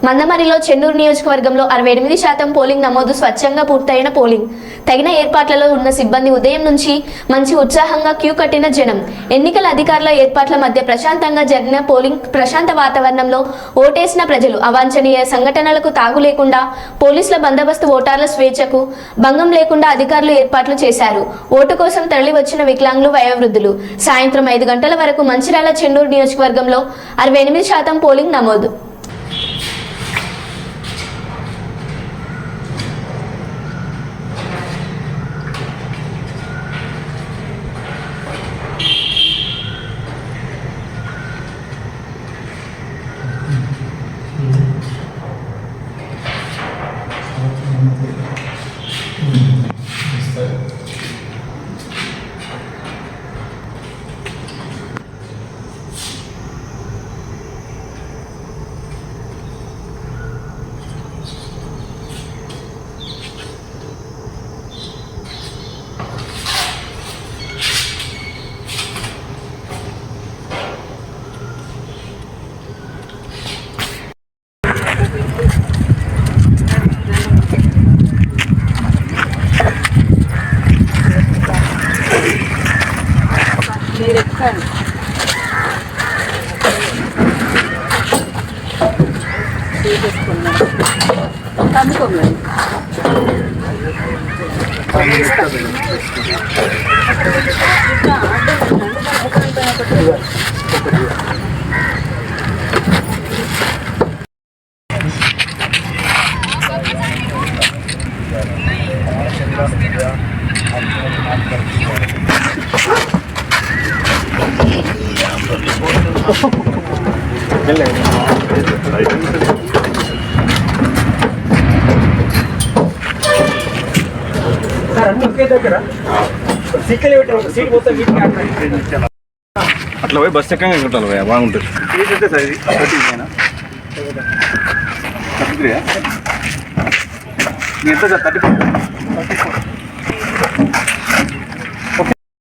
మందమరిలో చెన్నూరు నియోజకవర్గంలో 68% పోలింగ్ నమోదు. స్వచ్ఛంగా పూర్తయిన పోలింగ్. తగిన ఏర్పాట్లలో ఉన్న సిబ్బంది. ఉదయం నుంచి మంచి ఉత్సాహంగా క్యూ కట్టిన జనం. ఎన్నికల అధికారుల ఏర్పాట్ల మధ్య ప్రశాంతంగా జరిగిన పోలింగ్. ప్రశాంత వాతావరణంలో ఓటేసిన ప్రజలు. అవాంఛనీయ సంఘటనలకు తాగు లేకుండా పోలీసుల బందోబస్తు, ఓటర్ల స్వేచ్ఛకు భంగం లేకుండా అధికారులు ఏర్పాట్లు చేశారు. ఓటు కోసం తరలి వచ్చిన వికలాంగులు, వయోవృద్ధులు. సాయంత్రం 5 గంటల వరకు మంచిర్యాల చెన్నూరు నియోజకవర్గంలో 68% పోలింగ్ నమోదు. అట్లా పోయి బస్ ఎక్కగా కొట్టాలి పోయా బాగుంటుంది. ఎంత సార్ 34